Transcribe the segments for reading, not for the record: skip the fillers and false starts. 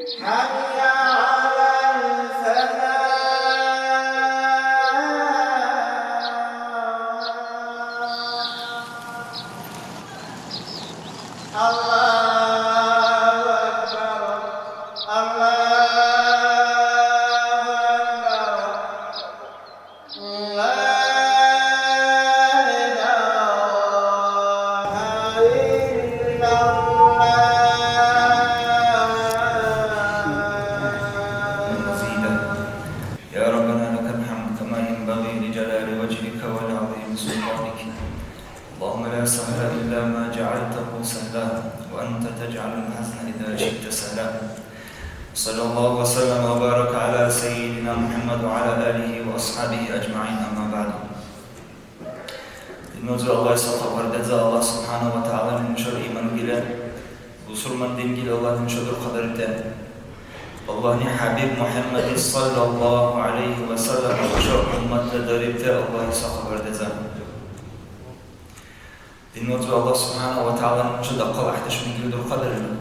حي على الفلاح. الله أكبر الله أكبر لا إله إلا مزيدا يا ربنا لك الحمد كما ينبغي لجلال وجهك ولعظيم سلطانك. اللهم لا سهل إلا ما جعلته سهلا وأنت تجعل الحزن إذا شئت سهلا. صلى الله وسلم وبارك على سيدنا محمد وعلى آله وأصحابه أجمعين. أما بعد. Dinozor Allah subhanahu Allah subhanahu wa ta'ala'nın şöyle iman ile Musulman din ile Allah'ın şöyle kadar eden Allah'ın Habib Muhammed sallallahu aleyhi ve sellem şöyle ümmetle daripte Allah'ı sakhabar dezem. Dinozor Allah subhanahu wa ta'ala'nın şöyle akıl ahtaşın ile kadar eden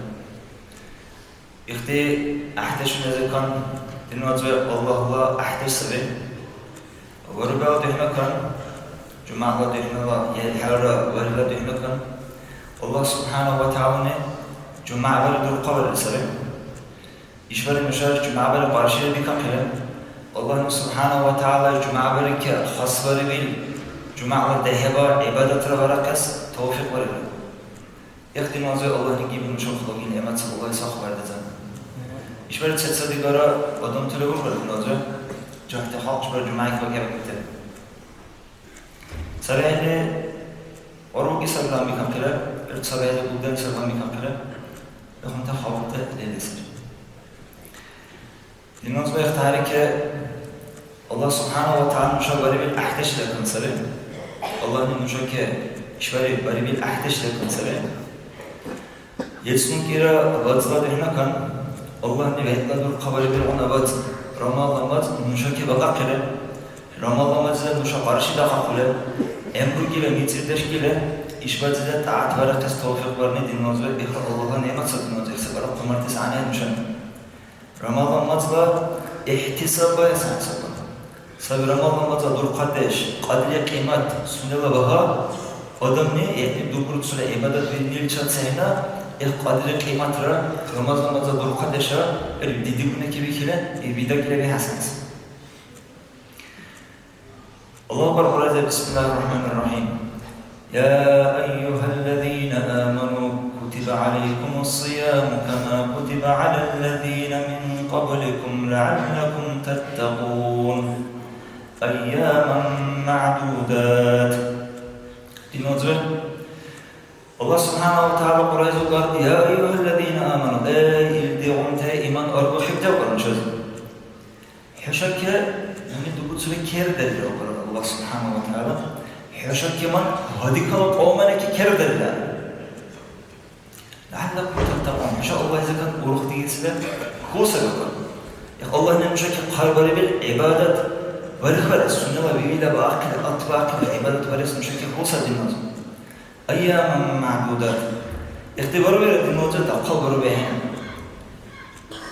İhti ahtaşın ezekan dinozor Allah'la ahtaş sebebi Varıba dehmekan Cuma'la dehmela yelhara varıla dehmekan Allah subhanahu wa ta'ala Cuma varıdır qabr sebebi İşveri müşahir Cuma varı barışır bir kamile Allah subhanahu wa ta'ala Cuma varı ki khas varı bil Cuma'la deheba ibadetra varakas tevfik varı İhtinazı Allah'ın gibi müşahir nimet sallallahu sakhabar dezem İşveri tsetsadigara adam telefon varı Cahte halk şöyle Cuma'yı vakit Saraylı Oruki sallam bir kampere, saraylı Buddan sallam bir kampere, ve hunta havutta edilsin. Dinozor ihtarı ki Allah subhanahu wa ta'ala müşavveri bil ahtaş ile kansarı, Allah'ın müşavveri işveri bari bil ahtaş ile kansarı. Yetsun kira vazla dehnakan Allah'ın vehitla dur kabari bil ona vaz, Ramazan vaz müşavveri bakakire, Ramazan vazla müşavveri barışı da kakule, Emru gibi, mitirdeş gibi, işbazide taat ve rakıs tevfik var ne dinozor, ihra Allah'a nimet satın olacak. Sebara kumartis anayın müşan. Ramazan mazla ihtisabı yasan sabah. Sabi Ramazan mazla dur kardeş, kadriye kıymet, sünnela baha, adam ne? Yani dukurut süre ibadet ve nil çat sehna, kadriye kıymet ra, Ramazan mazla dur kardeş ra, didi bunu gibi kile, vida kile bir hasanız. الله أكبر ورد بسم الله الرحمن الرحيم يا أيها الذين آمنوا كتب عليكم الصيام كما كتب على الذين من قبلكم لعلكم تتقون أياما معدودات dinozor Allah subhanahu wa ta'ala Kur'an قال يا أيها الذين آمنوا ildiğum te iman arbu hibde olan söz Haşake yani dubut süre kere derler Allah subhanahu wa ta'ala Haşake man hadikalı qavmanaki kere derler La'allakum tattaqun İnşallah zakat uruq değilse kusa bakar Allah'ın müşaki qalbari bil ibadet varıqlar sünne ve biyle baqil atbaqil ibadet varis müşaki kusa dinaz Ayyaman ma'dudat İhtibar verir dinozor da qalbari behin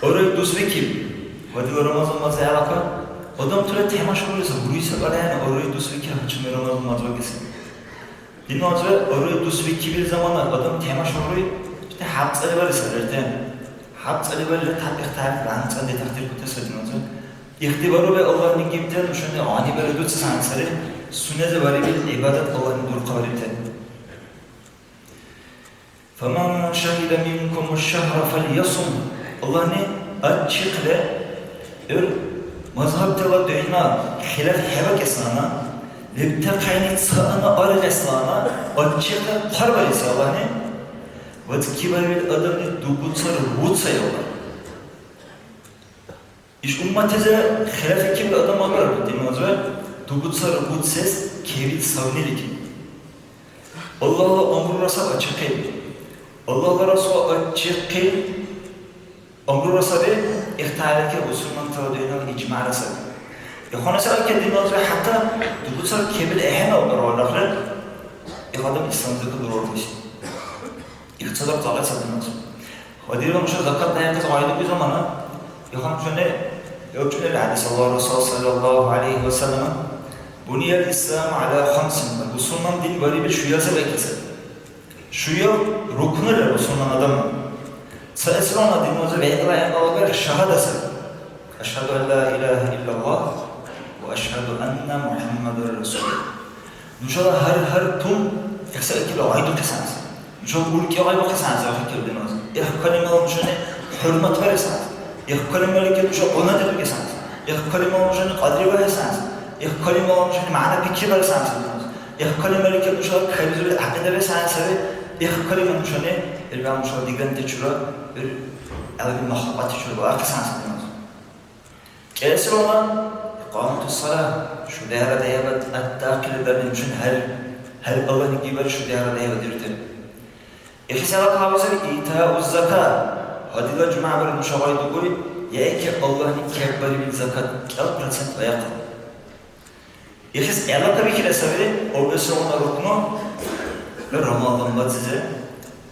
Orayı dusri kim Vadi Ramazan mazı alaka Adam türe temaşa olursa buruysa bana yani orayı dusri ki hıçın Ramazan mazı vakisi Dinozor orayı dusri ki bir zamanlar adam temaşa orayı işte hapsali var ise derken hapsali var ile tatbik tarif rahatsız edi takdir kutası dinozor İhtibarı ve Allah'ın gibiden şöyle ani böyle dutsa sansarı sünnete var bir ibadet Allah'ın dur kavrite فَمَنْ شَهِدَ مِنْكُمُ الشَّهْرَ فَلْيَصُمْ Allah ne? Açıkla mazhabda ve dünya hilaf hevak esnana lebtekayni sağına arıl esnana açıkla parvar ise Allah ne? Vat kibar bir adamı dubutsar vutsaya Allah İş ummateze hilaf gibi adam var dinozor dubutsar vutses kevit savnilik Allah'a ömrü rasa açıkla Allah'a Resulü açıkla Ömrü Rasabi ihtareke usulman tavdiyana icma rasabi. Yakhona sal ke dinozor hatta dubutsar kebil ehna olarlar. İhadam İslam'daki dururmuş. İhtilaf talat sadınız. Hadirin şu zakat neyakız aydı bir zamanı. Yakan şöyle ölçüleri hadis Allah Resulü sallallahu aleyhi ve sellem Buniyel İslam ala hamsin. Bu sunan din böyle bir şu yazı beklesin. Şu yıl ruknular bu sunan adamın. Esra'na dinimize ve ilahen Allah'a şahadası. Eşhedü en la ilahe illallah ve eşhedü enne Muhammeden Resulullah. Nuşala her tum ekser kilo aydu kesans. Nuşala ulki aydu kesans afik dinimiz. Kalemalar nuşane hürmet veresans. Kalemalar ki nuşala ona dedim kesans. Kalemalar nuşane kadri veresans. Kalemalar nuşane mana fikir veresans. Kalemalar ki nuşala kaybizu akide veresans. Kalemalar nuşane elbette nuşala digante çura bir elbette mahbati çura var kesans. Kelesi olan İkamet-ü salah, şu değerli deyavet et-takillerden için her Allah'ın gibi şu değerli deyavet yürütür. İhtisala kavazı ita-u zaka, hadiler cuma bir müşavaydı koy, ya ki Allah'ın kebari bir zakat 4% ve yakın. İhtisala tabii ki de sabiri, o mesela ona ruknu, ve Ramazan'da size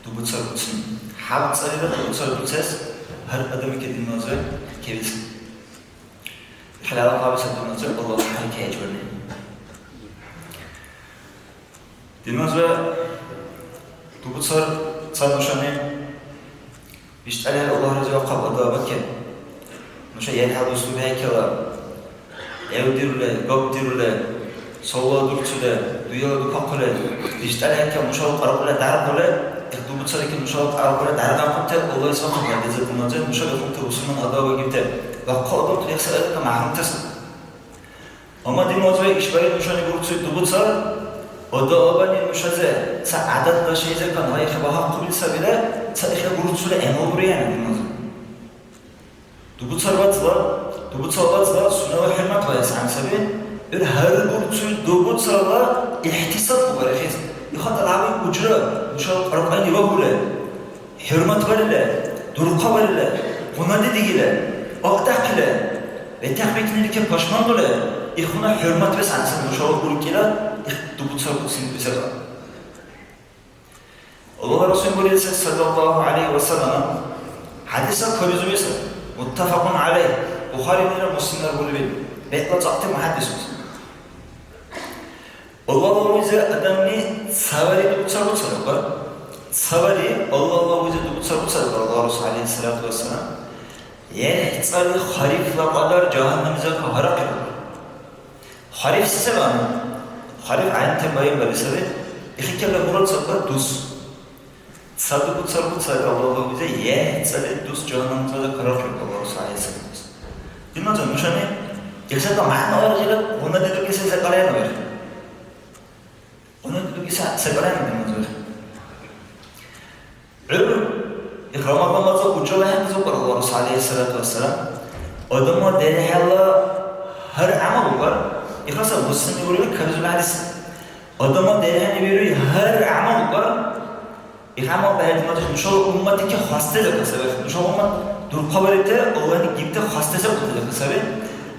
dubutsar kutsun. Halk sayıda dubutsar kutses, her adamı kedinmezse kebilsin. Helal kavga satılmazsa Allah'ın harekeye çörelim. Dinimiz ve dubutsar sarmışanı işlerler Allah razı ve kabada bakın. Nuşa yenhal usulü heykela evdirle, gabdirle, soğuğa durçule, duyalı dukakule işler heykel nuşalık arakule darabule dubutsar iki nuşalık arakule darabule kupte Allah'ı sonra kabul edilmezse nuşalık kupte usulün adabı gibi ve kodum tüyekselerde mahrum ama dinimiz ve işbari nuşani burçu dubutsar o da obani nuşaze sa adat da şeyze kan hayhe baha kubilsa bile sa ihe burçuyla emol buraya yani dinimiz. Dubutsar batla suna ve hürmet ve yasan sabi bir her burçu dubutsarla ihtisat bu var. Yıkat alabi ucra nuşalık arakayın yuva bule hürmet verile, durukka verile, kunadı digile Aktakile ve tekmeklilik paşman dole, ihuna hürmet ve sansın müşavuk bulukila, dubutsar kutsin bize var. Allah Resulü sallallahu aleyhi ve sellem hadise korizumuysa, muttafakun aleyh, Bukhari'nin Müslimler bulubil, bekla zaten muhaddisimiz. Allah bize adamni savari dubutsar var. Savari Allah bize dubutsar var. Allah Resulü aleyhissalatu vesselam. Yani tsarı harifle kadar cehennemize harak yapar. Harif size var mı? Harif aynı tembayın var ise de iki kere murat saklar dus. Sadı butsar Allah bize yani tsarı dus cehennemize de karar yapar Allah sayesinde. Değil mi hocam? Müşani yoksa da mana olacak ona dedik ki size kalayan var. Ona dedik ki size kalayan değil mi hocam? Ramazan'da ucuz hem zor Allah Resulü Aleyhisselatü Vesselam. Adamı derhalla her amal var. İkasa Müslüman yürüyor kabizul hadis. Adamı derhalla veriyor her amal var. İhamal da her zaman şu ümmetteki hastayla kasabı. Şu ümmet dur kabarete Allah'ın gibde hastaysa kurtulacak kasabı.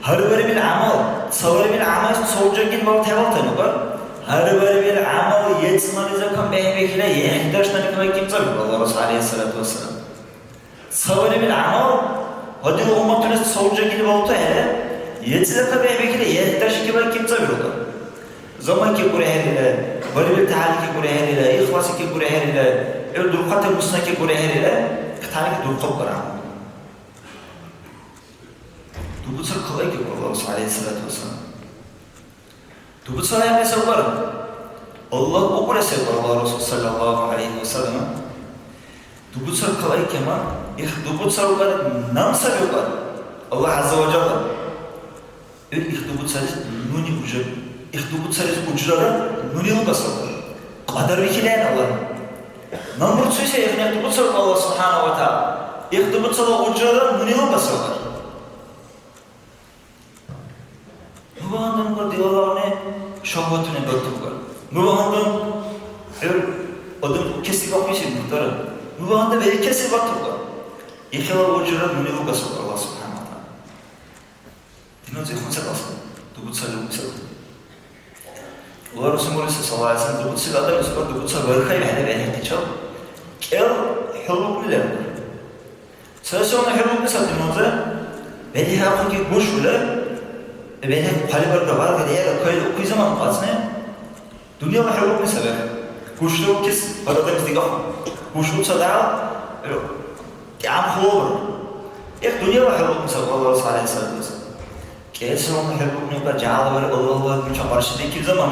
Her bir amal, savur bir amal solca gibi var tevaltanı var. Her bir amal yetmenize kan behmekile yehdaşlarına kadar kimse yok Allah Resulü Aleyhisselatü Vesselam. Savur bir amal, hadi ümmetine solca gibi oldu hele, yetmenize kadar behmekile yehdaşı gibi kimse yok. Zaman ki kureheriyle, böyle bir tahalliki kureheriyle, ihvası ki kureheriyle, durkatı musna ki kureheriyle, tahalliki durkap var amal. Dubutsar kolay ki Allah Resulü Aleyhisselatü Vesselam. Dubutsar hem nesel var. Allah o kadar sever Allah Resulü sallallahu aleyhi ve sellem. Dubutsar kolay ki ama dubutsar o kadar nam seviyor var. Allah Azze ve Celle. Dubutsar nuni ucur. Dubutsar ucurlara nuni lukası var. Kadar vikileyen Allah. Nam burçuysa dubutsar Allah subhanahu wa ta'ala. Dubutsar ucurlara nuni lukası var. Nubahandan da diyorlar ne? Şahvatına baktık var. Nubahandan adam kesik bakmışım muhtarı. Nubahanda veri kesik baktık var. İhtiyalar ucura nuni lukası var Allah subhanahu wa ta'ala. Dinozey konser asıl. Dubutsal luksal. Allah Resulü sallallahu aleyhi ve sellem dubutsal adam yusufa dubutsal varkayla hele ben ihtiçal. Kel huluk bilen. Sözü ona helal mesela dinozor. Beni hakiki boş bile. Beni kalibrde var ki eğer koyu zaman kalsın. Dünya helal mesela. Kuşlu kis arada bizde yok. Kuşlu sada. Yani خور. dünya helal mesela Allah sallallahu aleyhi ve sellem. Kesin onu helal ne kadar var Allah bir çabarışı değil zaman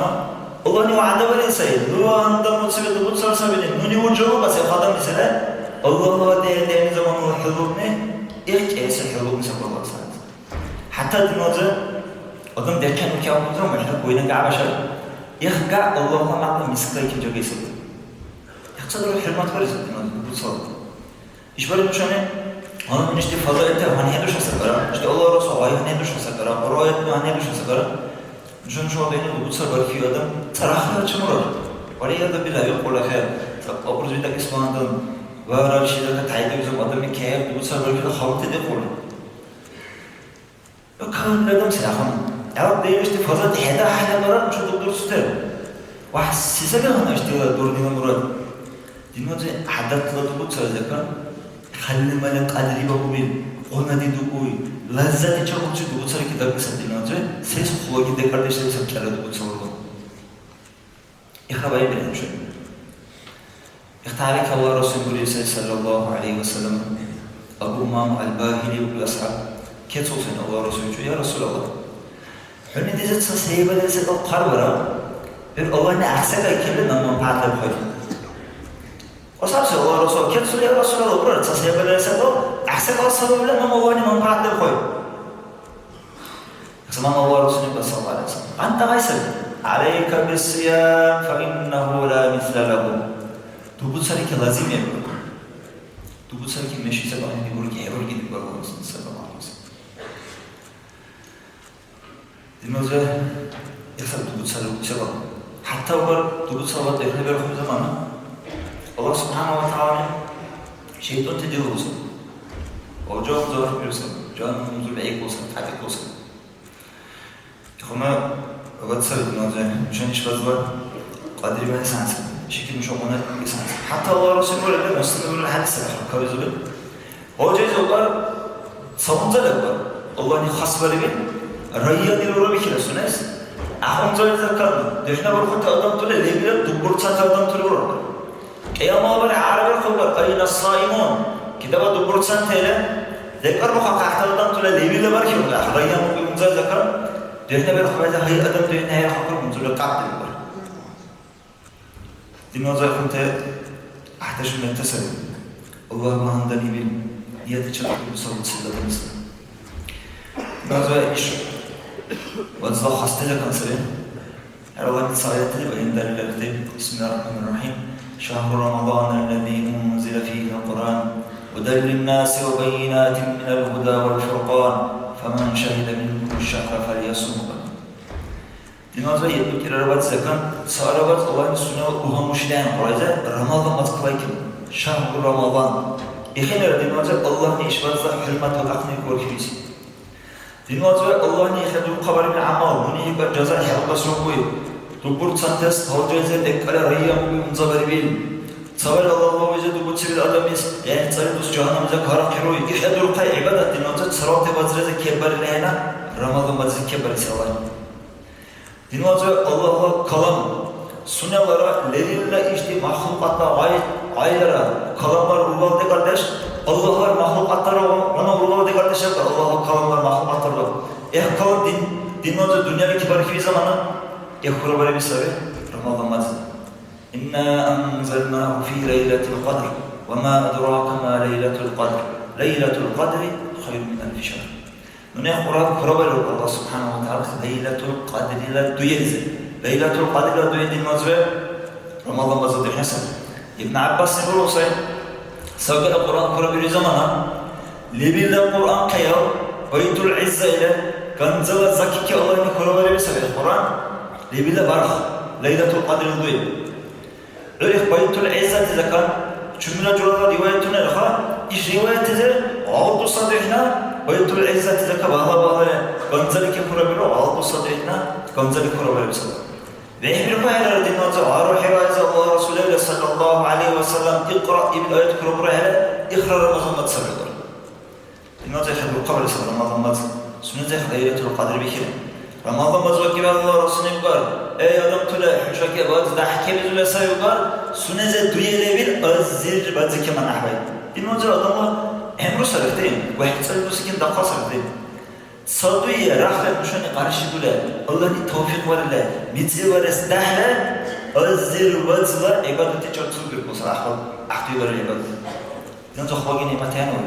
Allah'ın vaadi var ise bu anda musibet bu sarsa bile nuni ucu bası kadar mesela Allah dediğiniz zaman o helal ne ilk kesin helal mesela Allah sallallahu hatta dinozor adam derken mükemmel zaman işte koyuna gavaşa يخقع اللهم معنا مسكين كم جوجي سد يقصد روح حرمات فرز bu صاد إيش بقول مش أنا من إشتي فضاء أنت هني هدوش هسكرا إشتي الله رسول الله هني هدوش هسكرا قرآن هني هدوش هسكرا مشان شو بيني bu صار في adam صراحة شمرر ولا هذا بلا يقول خير أبرز بدك اسمه عندهم وراء الشيء ده تعيد يوزم adam كيف bu صار في خالته ده قول كان لدم سلاخم يا رب ده إشتي فضاء هذا حاجة مرة مش دكتور ستير واحد سيسكر هنا إشتي دور دينا مراد دينا زي حدث لدو bu صار ذكر خلي مالك قادري بقول قلنا دي دوقوي لذة تجاوب شو دوق صار كده بس دينا زي سيس خواجي ده كارد شيء سب كلا دوق صار له إخباري بينهم شو اختارك الله رسول الله صلى الله عليه وسلم أبو مام الباهلي والأصحاب كتوفين الله رسول يا رسول الله حلمي دي زت سيبة دي زت القربرة بير الله إن أحسن كيف نما بعد الحج وصار الله رسول كتسول يا رسول الله برد سيبة دي زت أحسن أصلا ولا نما الله إن من بعد الحج سمع الله رسول الله صلى الله عليه وسلم أنت غيسل عليك بالصيام فإنه لا مثل له تقول سرك لازم يقول تقول سرك ماشي سبعة يقول كيرول كده بقول صلى الله عليه وسلم dinozor يخسر تقول سبعة حتى وبر تقول سبعة إحنا بنروح زمانه الله سبحانه وتعالى شيطان تجاوز وجوه ظهر بيوصل جان منظور بعيد وصل حاجة وصل خما وقت سر dinozor مشان إيش بزبر قادر يبقى إنسان شكل مش هقولنا إنسان حتى الله رسول الله مسلم ولا حد سبحان كويس ولا هو جاي زوجار صمت لبر الله نخص بالبين رأيي ديرورا بكرة سناس أهم زوج ذكر دهنا برخوت أدم تله ليبيا دبور سات أدم تله برا كيا ما بره عرب الخبر أين الصائمون كده بدبور سات تله ذكر بخا قحط أدم تله ليبيا بركي ولا رأيي ما بيوم زوج ذكر دهنا برخوت هاي أدم دهنا هاي خبر من زوج قعد برا dinozor kunte ahtaş من تسل الله ما عندني بين يتشرح بصوت سلطة dinozor إيش وأنزل خاصة كان سرين الله نتصايد وإن دل الكتاب بسم الله الرحمن الرحيم شهر رمضان الذي أنزل فيه القرآن هدى للناس وبينات من الهدى والفرقان فمن شهد منكم الشهر فليصمه dinozor yedi kere rabat zakan sarabat Allah'ın üstüne uhamışlayan koyacak Ramazan matkılayken şahru Ramazan İhiner dinozor Allah'ın işbazda hürmet ve akni korkuyoruz dinozor Allah'ın ihadul kabar bin amal bunu yıkar ceza ihadullah şokuyu Dubur santes havcayze dekkale rayyam bir mzaber bil Savar Allah'a vece dubu çivil adamiz yani tsari dus cehannemize kara kiroy ihadul kay ibadat dinozor sarate bazreze kebar ilahina Ramazan bazreze kebar isalar dinozor Allah'a kalam sunyalara lerille işte mahlukatla aylara kalamlar urvalde kardeş Allah'lar mahlukatlara ona urvalde kardeş Allah'a kalamlar mahlukatlara kalam dinozor dünyada kibar ki zamanı kura böyle bir sabi Ramazan mazı İnna anzalnahu fi leyletil qadr ve ma adraka ma leyletul qadr leyletul qadri hayrun min alfi şehr Nune kura böyle Allah subhanahu wa ta'ala leyletul qadri la duyeze leyletul qadri la duyeze dinozor Ramazan mazı düşünsen İbn Abbas ne olursa Savgıda Kur'an kura bir zamana Libil'den Kur'an kayav Baytul İzza ile Ganzala Zakiki Allah'ın kura böyle bir sefer Kur'an Libil'de barah Leyletul Qadri duyeze Öyle Baytul İzza tizakan Cümle cüralar rivayetine rekha İş rivayetize Ağırdu sadihna Baytul İzza tizaka bağla Ganzali ki kura bir Ağırdu sadihna Ganzali kura böyle bir sefer Ve bir koyarlar dinozor Ağrı hivayeze Allah Resulü sallallahu aleyhi ve sellem İkra ibn ayet kura buraya hele İkra Ramazan'da tsarıyorlar Dinozor hadis qabul etsa Ramazonmaz. Sünnet hayratul qadr bekir. Ramazonmaz vakit Allah Resulüne var. Ey adam tüle şöyle bazı dahke bizle sayılar. Sünnet duyele bir azir bazı keman ahbay. Dinozor adamı emru sarık değil. Vakit sarık ki dakika sarık değil. Saduya rahmet müşani karşı bile. Allah'ın tevfik var ile. Mitzi var esdahle. Azir bazıla ibadeti çok sürdür. Mesela ahdi var ibadet. Dinozor xwagi nimetten var.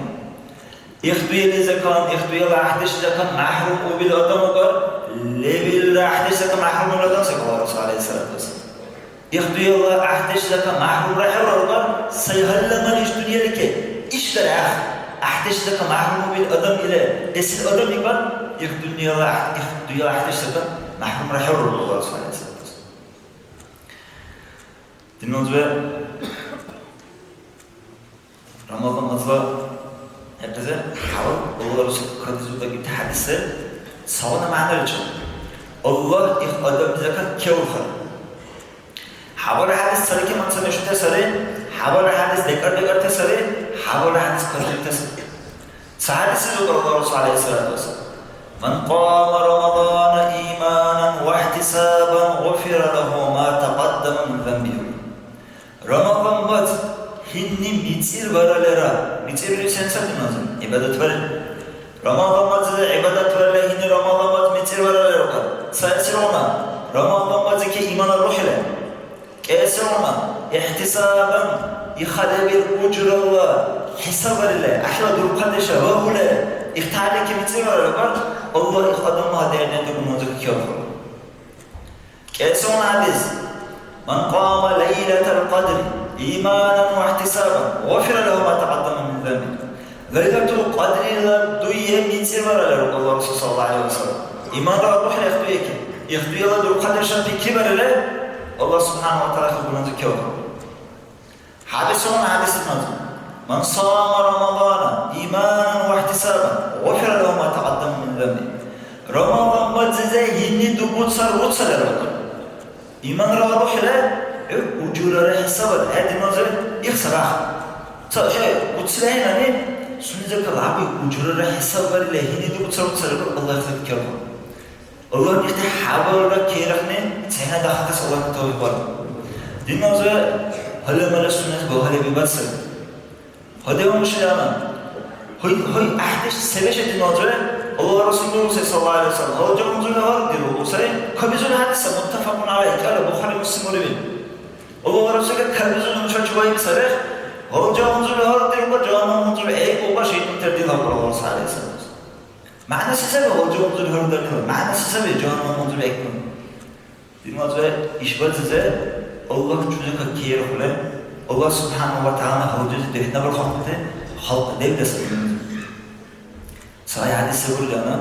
İhtiyeli zakan, ihtiyeli ahdeş zakan mahrum o bil adamı var. Lebil ahdeş zakan mahrum o adam sakal Resulü Aleyhisselatü Vesselam. İhtiyeli ahdeş zakan mahrum rahim var. Sayhallaman iş dünyadaki işler ahdeş zakan mahrum o bil adam ile esil adam var. İhtiyeli ahdeş zakan mahrum rahim var Resulü Aleyhisselatü Vesselam. Dinliyoruz ve Ramazan azla herkese حاول الله رسول كذا جبت حديثه صونا معنا الجو الله إخادم ذكر كيوفر حاول حديث سرك من سنة شو تسري حاول حديث ذكر تسري حاول حديث كذا تسري سحديث ذكر الله رسول عليه الصلاة والسلام من قام رمضان إيمانا واحتسابا غفر له ما تقدم من ذنبه رمضان بات Hinni mitir varalera, mitir bir sen sadın lazım. İbadet var. Ramazan bazı ibadet var. Hinni Ramazan bazı mitir varalera var. Sayısır ona. Ramazan bazı ki imana ruh ile. Kesir ona. İhtisaben, ihale bir ucralla, hesap ile. Ahla dur kardeşe ve hule. İhtihale ki mitir varalera var. Allah ihadam mahdeğine de bunu da kıyafır. Kesir ona hadis. Man qama leyletel qadri. إيمانا واحتسابا غفر له ما تقدم من ذنبه. ليلة القدر لا دوية من سيرة الله رسول صلى الله عليه وسلم. إيمان روح يخطيك يخطي الله دو قدر شان في كبر له الله سبحانه وتعالى يقول لنا كيف. حدثنا حدث النظر. من صام رمضان إيمانا واحتسابا غفر له ما تقدم من ذنبه. رمضان مجزء يني دو بوتسر وتسر له. إيمان روح له ucurlara hesap var. Her dinozor yıksar ah. Şey, uçsayın hani sunacak abi ucurlara hesap var ile hini de uçar Allah tefekkür var. Allah'ın işte haberle keyrekne sana da hakkı Allah'ın tevfik var. Dinozor hala mala sunnet bu hala bir batsın. Hadi olmuş yaman. Hoy ahdeş sebeşe dinozor Allah Resulü sallallahu aleyhi ve sellem. Hocamızın var diyor olsa kabizun hadise muttefakun aleyh. Kala Bukhari Müslim olabilir. Allah Resulü kabizun uçaçbayı sarı. Hocamızın var diyor bu canımızın ek olma şeyin terdiği var Allah sallallahu aleyhi ve sellem. Manası sebep hocamızın var diyor. Manası sebep canımızın ek mi? Dinozor işbaz size Allah çocuk kıyır kule. Allah subhanahu wa ta'ala hocamızı derine bir halkte halk devlesi. Sahih hadis söylüyorlar.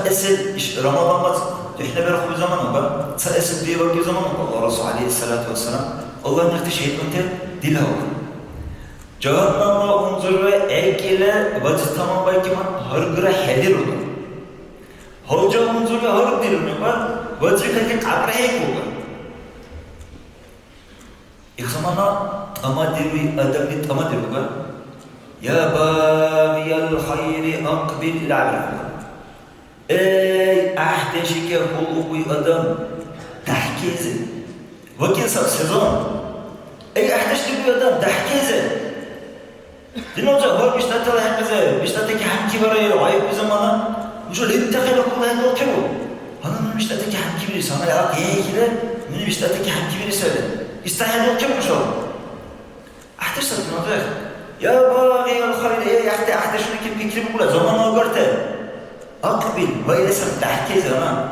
Esil iş Ramazan'da ihne bir zaman var. Esil diye bir zaman var. Allah Resulü Aleyhisselatü Vesselam Allah'ın ihtiyaç etmekte dil hava. Cevaplarla unzur ve ekile vacı tamam belki man hargıra hedir olur. Hoca unzur ve harg dilini var. Vacı kaki kabrahek olur. İlk zamanla ama diri adamı ama diri var. Ya bâgiyel hayri akbil la'rifna. Ey ahdeşike hulukuy adam tahkizi. Vakil sezon. Ey ahdeşike adam tahkizi. Dinozor var biştatı herkese. Biştatı ki hamki var ya. Ayıp bir zamana. Ucu lintekele kulağında o bu. Hanım biştatı ki hamki biri. Sana ya yekile. Mini biştatı ki hamki biri söyle. İstahiyel o bu şu. Ahdeşse dinozor. Ya bâgiyel hayri ya ahdeşine kim fikri bula. Zaman ağırtı. Akbil, böylesem tahkiz ama.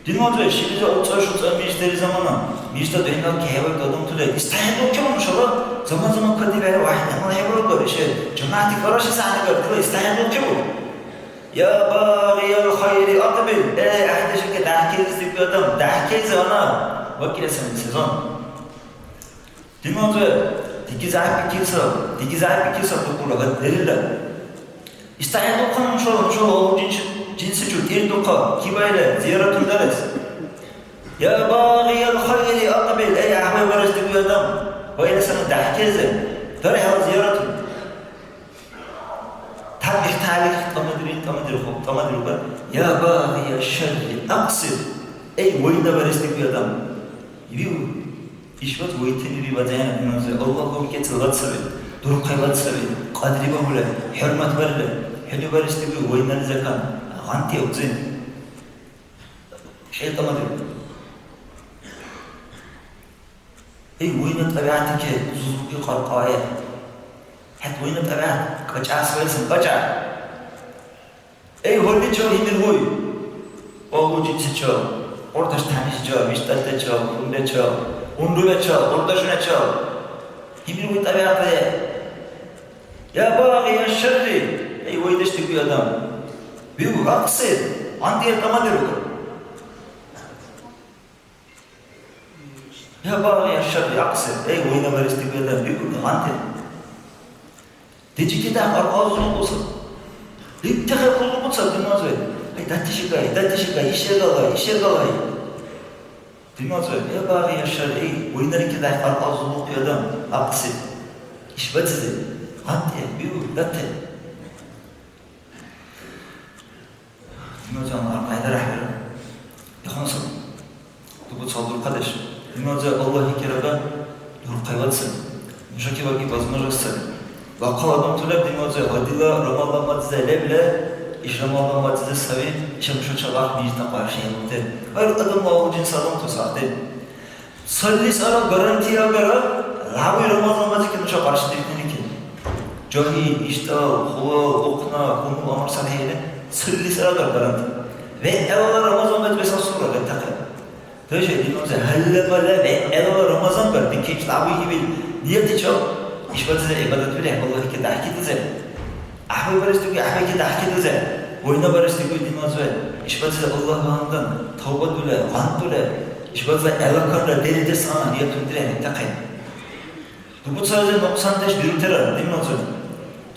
Dinozor şimdi oturuş meclisleri zamanı. Mecliste dönüyor ki heva kadın tüle. İstahiyel okumamış ola. Zaman zaman kadın böyle vahide ama heva olur. Cemaati karşı sahne gördü. İstahiyel okuyor. Ya bâgiyel hayri akbil. Ey ahdeşike tahkizlik bir adam. Tahkiz ama. Vakilesem sezon. Dinozor dikiz ayıp bir kilsa dokula. Deliller. İstahiyel okumamış olan cinsi çocuk, el doka, kibayla, ziyaretun deriz. Ya bâgiyel hayri akbil, ey ahmet varıştık bir adam. Böyle sana dahkeze, derhal ziyaretun. حد يحتاج تمدرين يا باغي الشر أقصر أي وين برستك يا دم يبيو إشبات ويتني ببداية الله كي تلغت سبب دور قيبات سبب قادر بقوله حرمة برله حلو برستك وين الزكاة غانتي أوزين شيء تمدرين أي وين طبيعتك زوجي قرقاية حتى وين طبيعتك قجع سويسن قجع أي هو اللي تشوف هنا هوي أو جيت تشوف أردش تاني تشوف مش تشوف وندة تشوف وندوة تشوف أردش نتشوف هنا هوي طبيعتك يا باغي الشر أي وين تشتكي أدم بيقول أقصد عندي التمدرك يا باغي الشر أقصد أي وين برستك يا دم بيقول عندي تيجي كده أرقام وصل ليتخذ كل متصل دماغه أي داتشيكاي إيشيغاي دماغه يا باغي الشر أي وين كده أرقام يا دم أقصد إيش بتزيد عندي بيقول داتة دماغه أنا قاعد راح يخلص تقول صادر قدش دماغه الله كربا يرقيواتسن مشاكل باقي بازمجسن وقالهم طلب دماغه هديلا رمضان ماتزه لبلا إيش رمضان ماتزه سوي إيش مشون شباب بيجتا قارشين ممتن هر أدم موجود سلام تساعده صلي سارا garanti أجرا لعوي رمضان ماتزه كده مشون قارشين تيجي جاهي إشتا هو أقنا كم أمر سنهيله صلي سارا garanti ve evvel Ramazan mاتزه صورة لتقل تيجي دماغه هلا ولا ve evvel Ramazan بر بكيش لعوي يبي نية تشوف إيش بتزه إبادة بله الله كده أحكي تزه أحوي برستوي أحوي كده أحكي تزه وين برستوي دماغه إيش بتزه الله عندن توبة دوله عند دوله إيش بتزه الله كرر دير تسعة نية تندره نتقين تبصر نقصان تش بيرتر دماغه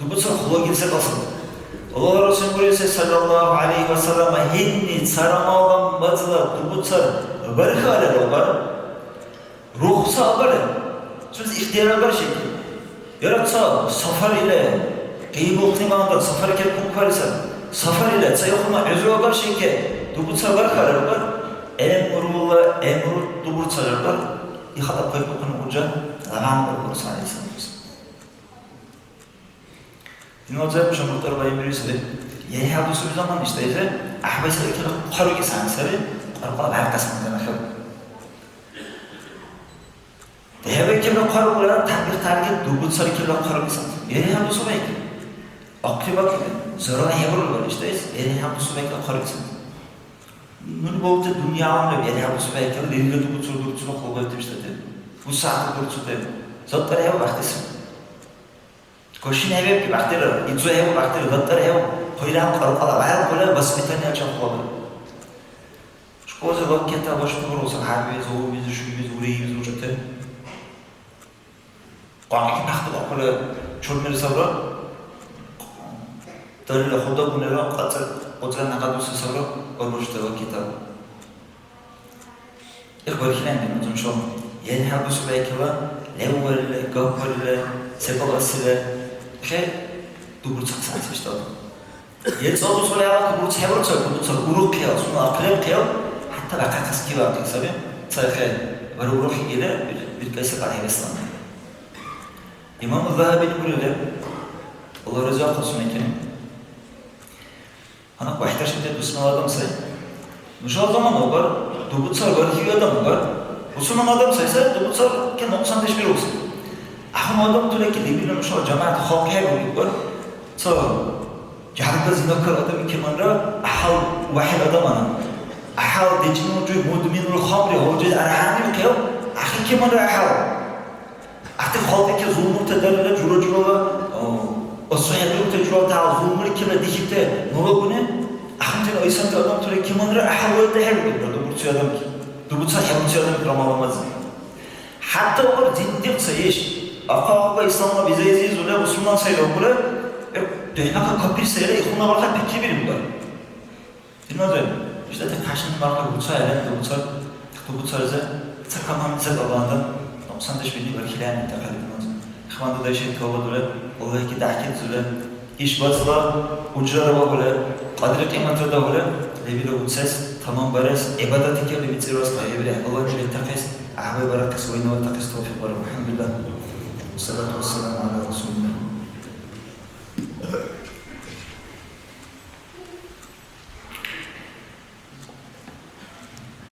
تبصر خلاص جلسة قصد الله رسول صلى الله عليه وسلم هني سرماغم بزلا تبصر برخالة لوبر روح صابر شو إختيار برشيك يرتسا سفر إلى كيف وقتنا سفر كيكون كارثة سفر إلى سيخما عزوة برشيك تبود سفر خارج أمر الله أمر تبود سفر يخاطب كيف يكون وجه لعام الله صلى الله عليه وسلم دينوزا مش مرتبط بيمريسه يهابو سوي زمان إشتايزه أحبس كده خارج سانسري أرقى بعد قسم ده نخل 대회 킬러 카르보라 타겟 두부처리 킬러 카르비상 예한 수백 어크리바키 저런 해보를 버리시다 예한 수백 카르비상 눈 보고 dünyamda 예한 수백 킬러 릴레 두부처로 호가 되시다 bu saat durçude zotlar ev vaktisin koşun eve bir vaktiler idzo ev vaktiler zotlar ev koyran qarqala var kola basmitani açan qolar şkoza loketa boştu olsa harbi zoğu bizi şu biz ureyiz uçte قاعدين ناخذ أقول شو من الصبر ترى الخطة كنا قطر نقدر الصبر ورش توا كتاب إخبار كلام من مثل شو يعني هذا سبعة كلا لأول قبل سبب السبب خير دبر تقصد تشتغل يتصاب سوالي على كبر تحاول تسوي بروك كيا سونا أقلام كيا حتى بعد تسكيبا تكسبه صحيح بروك كيا بالكسر عليه السلام İmam Zahabi buraya Allah razı olsun ekene. Ana başta şimdi Müslüman adam say. Müslüman zaman var, dubutsar var, hiç adam var. Müslüman adam saysa dubutsar ki 95 olsun. Ahım adam tüle ki dibine Müslüman cemaat halk her var. So, cahilde zinakar adam ki manra ahal vahid adam ana. Ahal dicinu ju mudminul khamri hoca arhani ki ahi ki manra ahal. Artık halktaki zulmü tedarrüle cura Osmanlı tecrübe ta zulmü kime dikte ne bu ne? Ahmet'in oysan adam türe kimanra ahvalda her bir bu adam ki. Bu çay hem Ramazan. Hatta o ciddi sayış. Akıllı İslam'a bize aziz olan Müslüman sayılır böyle. Dünyada kapı sayılır. İkuna bakar peki birim var. Dinle işte tek karşının bakar bu çay bu çayza sakamam sakalanda. صندش بدي بركلان تقريبا خمان ده شيء كوا دوله والله كده أحكي دوله iş batla, ucrara bagule, qadri qiymatı da bule, lebile utses, tamam bares, ibadat iki bir bitiyoruz kayıbile. Allah celle takes, ahve barakas ve inna takes tawfiq ve elhamdülillah. Salatu ve selamu ala Resulullah.